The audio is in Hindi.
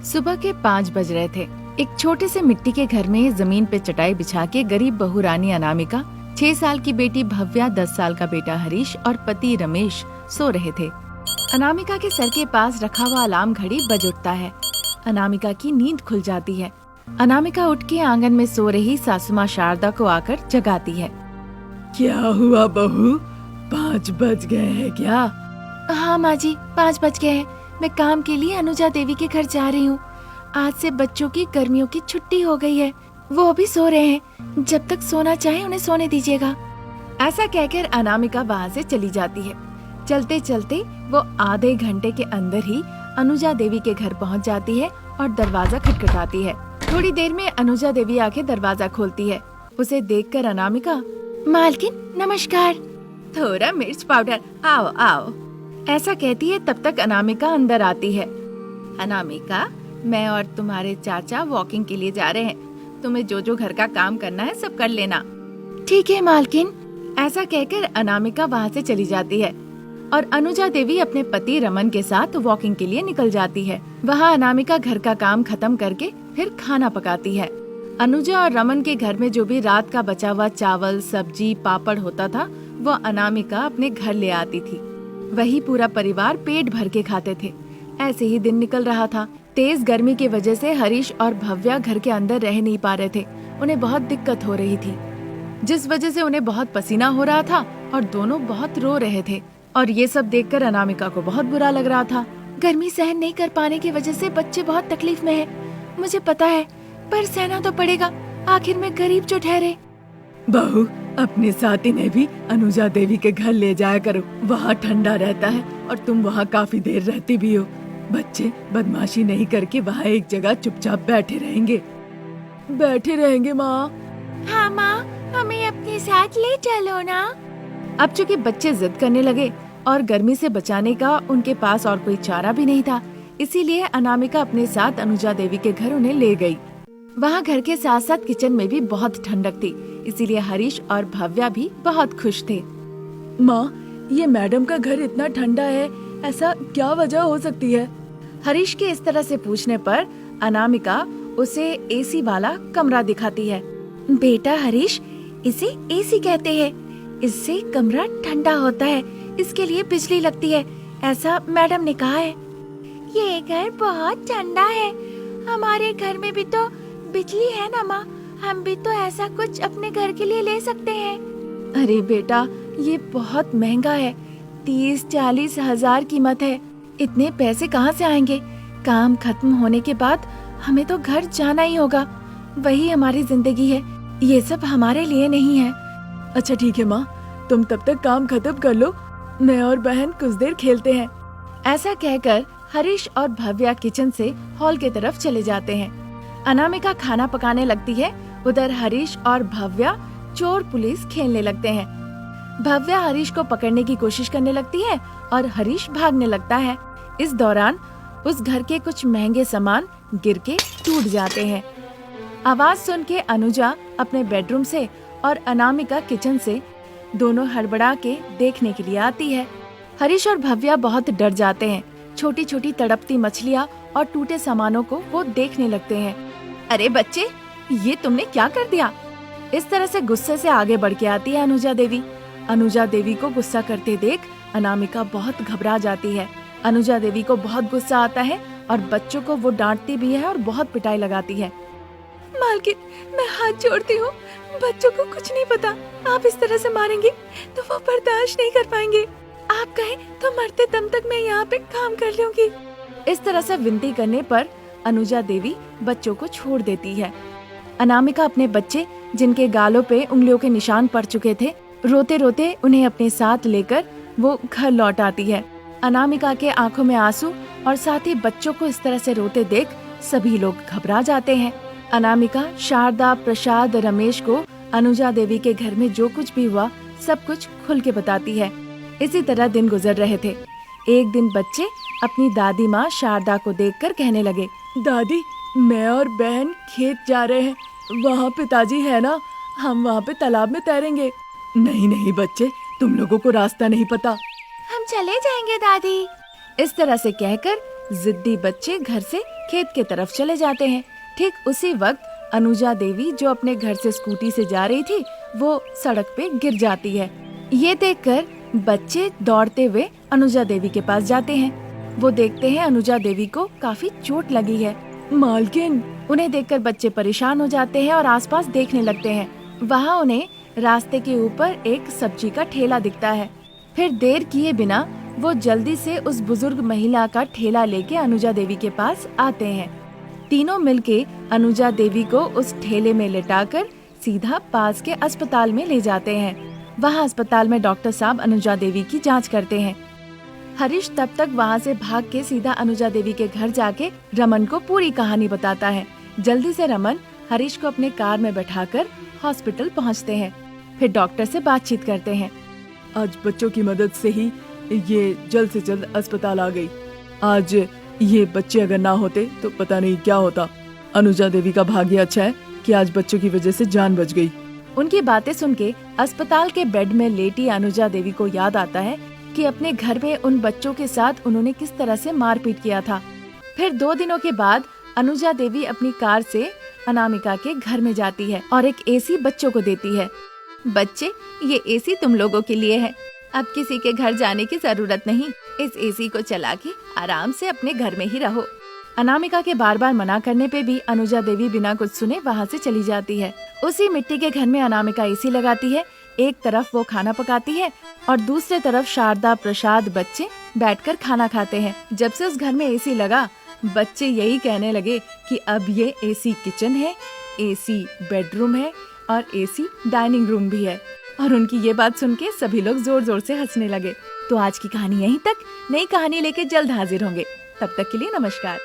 सुबह के 5 बज रहे थे। एक छोटे से मिट्टी के घर में जमीन पे चटाई बिछा के गरीब बहू रानी अनामिका, 6 साल की बेटी भव्या, 10 साल का बेटा हरीश और पति रमेश सो रहे थे। अनामिका के सर के पास रखा हुआ अलार्म घड़ी बज उठता है। अनामिका की नींद खुल जाती है। अनामिका उठ के आंगन में सो रही सासू माँ शारदा को आकर जगाती है। क्या हुआ बहू, 5 बज गए हैं क्या? हाँ माँ जी, 5 बज गए हैं। मैं काम के लिए अनुजा देवी के घर जा रही हूँ। आज से बच्चों की गर्मियों की छुट्टी हो गई है। वो अभी सो रहे हैं। जब तक सोना चाहे उन्हें सोने दीजिएगा। ऐसा कहकर अनामिका वहाँ से चली जाती है। चलते चलते वो आधे घंटे के अंदर ही अनुजा देवी के घर पहुँच जाती है और दरवाजा खटखटाती है। थोड़ी देर में अनुजा देवी आके दरवाजा खोलती है। उसे देखकर अनामिका, मालकिन नमस्कार, थोड़ा मिर्च पाउडर, आओ आओ, ऐसा कहती है। तब तक अनामिका अंदर आती है। अनामिका, मैं और तुम्हारे चाचा वॉकिंग के लिए जा रहे हैं। तुम्हें जो जो घर का काम करना है सब कर लेना। ठीक है मालकिन। ऐसा कहकर अनामिका वहाँ से चली जाती है और अनुजा देवी अपने पति रमन के साथ वॉकिंग के लिए निकल जाती है। वहाँ अनामिका घर का काम खत्म करके फिर खाना पकाती है। अनुजा और रमन के घर में जो भी रात का बचा हुआ चावल, सब्जी, पापड़ होता था, वो अनामिका अपने घर ले आती थी। वही पूरा परिवार पेट भर के खाते थे। ऐसे ही दिन निकल रहा था। तेज गर्मी की वजह से हरीश और भव्या घर के अंदर रह नहीं पा रहे थे। उन्हें बहुत दिक्कत हो रही थी, जिस वजह से उन्हें बहुत पसीना हो रहा था और दोनों बहुत रो रहे थे। और ये सब देखकर अनामिका को बहुत बुरा लग रहा था। गर्मी सहन नहीं कर पाने की वजह से बच्चे बहुत तकलीफ में हैं। मुझे पता है, पर सहना तो पड़ेगा। आखिर में गरीब जो ठहरे। बहू, अपने साथी ने भी अनुजा देवी के घर ले जाया करो। वहाँ ठंडा रहता है और तुम वहाँ काफी देर रहती भी हो। बच्चे बदमाशी नहीं करके वहाँ एक जगह चुपचाप बैठे रहेंगे। बैठे रहेंगे माँ। हाँ माँ, हमें अपने साथ ले चलो ना। अब चूँकि बच्चे जिद करने लगे और गर्मी से बचाने का उनके पास और कोई चारा भी नहीं था, इसीलिए अनामिका अपने साथ अनुजा देवी के घर उन्हें ले गई। वहाँ घर के साथ साथ किचन में भी बहुत ठंडक थी, इसीलिए हरीश और भव्या भी बहुत खुश थे। माँ, ये मैडम का घर इतना ठंडा है, ऐसा क्या वजह हो सकती है? हरीश के इस तरह से पूछने पर अनामिका उसे एसी वाला कमरा दिखाती है। बेटा हरीश, इसे एसी कहते हैं। इससे कमरा ठंडा होता है, इसके लिए बिजली लगती है, ऐसा मैडम ने कहा है। ये घर बहुत ठंडा है। हमारे घर में भी तो बिजली है ना माँ, हम भी तो ऐसा कुछ अपने घर के लिए ले सकते हैं। अरे बेटा, ये बहुत महंगा है। 30-40 हजार कीमत है। इतने पैसे कहाँ से आएंगे? काम खत्म होने के बाद हमें तो घर जाना ही होगा। वही हमारी जिंदगी है, ये सब हमारे लिए नहीं है। अच्छा ठीक है माँ, तुम तब तक काम खत्म कर लो, मैं और बहन कुछ देर खेलते हैं। ऐसा कहकर हरीश और भव्या किचन से हॉल के तरफ चले जाते हैं। अनामिका खाना पकाने लगती है। उधर हरीश और भव्या चोर पुलिस खेलने लगते हैं। भव्या हरीश को पकड़ने की कोशिश करने लगती है और हरीश भागने लगता है। इस दौरान उस घर के कुछ महंगे सामान गिर के टूट जाते हैं। आवाज सुन के अनुजा अपने बेडरूम से और अनामिका किचन से दोनों हड़बड़ा के देखने के लिए आती है। हरीश और भव्या बहुत डर जाते हैं। छोटी छोटी तड़पती मछलियाँ और टूटे सामानों को वो देखने लगते हैं। अरे बच्चे, ये तुमने क्या कर दिया? इस तरह से गुस्से से आगे बढ़ के आती है अनुजा देवी। अनुजा देवी को गुस्सा करते देख अनामिका बहुत घबरा जाती है। अनुजा देवी को बहुत गुस्सा आता है और बच्चों को वो डांटती भी है और बहुत पिटाई लगाती है। मालकिन, मैं हाथ जोड़ती हूँ, बच्चों को कुछ नहीं पता। आप इस तरह से मारेंगे तो वो बर्दाश्त नहीं कर पाएंगे। आप कहें तो मरते दम तक मैं यहाँ पे काम कर लूंगी। इस तरह से विनती करने पर अनुजा देवी बच्चों को छोड़ देती है। अनामिका अपने बच्चे, जिनके गालों पे उंगलियों के निशान पड़ चुके थे, रोते रोते उन्हें अपने साथ लेकर वो घर लौट आती है। अनामिका के आंखों में आंसू और साथ ही बच्चों को इस तरह से रोते देख सभी लोग घबरा जाते हैं। अनामिका, शारदा, प्रसाद, रमेश को अनुजा देवी के घर में जो कुछ भी हुआ सब कुछ खुल के बताती है। इसी तरह दिन गुजर रहे थे। एक दिन बच्चे अपनी दादी माँ शारदा को देखकर कहने लगे, दादी, मैं और बहन खेत जा रहे हैं। वहाँ पिताजी है ना, हम वहाँ पे तालाब में तैरेंगे। नहीं नहीं बच्चे, तुम लोगों को रास्ता नहीं पता। हम चले जाएंगे दादी। इस तरह से कहकर जिद्दी बच्चे घर से खेत के तरफ चले जाते हैं। ठीक उसी वक्त अनुजा देवी जो अपने घर से स्कूटी से जा रही थी वो सड़क पे गिर जाती है। ये देखकर बच्चे दौड़ते हुए अनुजा देवी के पास जाते हैं। वो देखते हैं अनुजा देवी को काफी चोट लगी है। मालकिन, उन्हें देखकर बच्चे परेशान हो जाते हैं और आसपास देखने लगते हैं। वहाँ उन्हें रास्ते के ऊपर एक सब्जी का ठेला दिखता है। फिर देर किए बिना वो जल्दी से उस बुजुर्ग महिला का ठेला लेके अनुजा देवी के पास आते हैं। तीनों मिलके अनुजा देवी को उस ठेले में लेटाकर सीधा पास के अस्पताल में ले जाते हैं। वहाँ अस्पताल में डॉक्टर साहब अनुजा देवी की जांच करते हैं। हरीश तब तक वहाँ से भाग के सीधा अनुजा देवी के घर जाके रमन को पूरी कहानी बताता है। जल्दी से रमन हरीश को अपने कार में बैठाकर हॉस्पिटल पहुँचते हैं। फिर डॉक्टर से बातचीत करते हैं। आज बच्चों की मदद से ही ये जल्द से जल्द अस्पताल आ गई। आज ये बच्चे अगर ना होते तो पता नहीं क्या होता। अनुजा देवी का भाग्य अच्छा है कि आज बच्चों की वजह से जान बच गई। उनकी बातें सुन के अस्पताल के बेड में लेटी अनुजा देवी को याद आता है कि अपने घर में उन बच्चों के साथ उन्होंने किस तरह से मारपीट किया था। फिर 2 दिनों के बाद अनुजा देवी अपनी कार से अनामिका के घर में जाती है और एक एसी बच्चों को देती है। बच्चे, ये एसी तुम लोगों के लिए है। अब किसी के घर जाने की जरूरत नहीं। इस एसी को चला के आराम से अपने घर में ही रहो। अनामिका के बार बार मना करने पे भी अनुजा देवी बिना कुछ सुने वहाँ से चली जाती है। उसी मिट्टी के घर में अनामिका एसी लगाती है। एक तरफ वो खाना पकाती है और दूसरे तरफ शारदा, प्रसाद, बच्चे बैठकर खाना खाते हैं। जब से उस घर में एसी लगा, बच्चे यही कहने लगे कि अब ये एसी किचन है, एसी बेडरूम है और एसी डाइनिंग रूम भी है। और उनकी ये बात सुन के सभी लोग जोर जोर से हंसने लगे। तो आज की कहानी यहीं तक। नई कहानी लेके जल्द हाजिर होंगे। तब तक के लिए नमस्कार।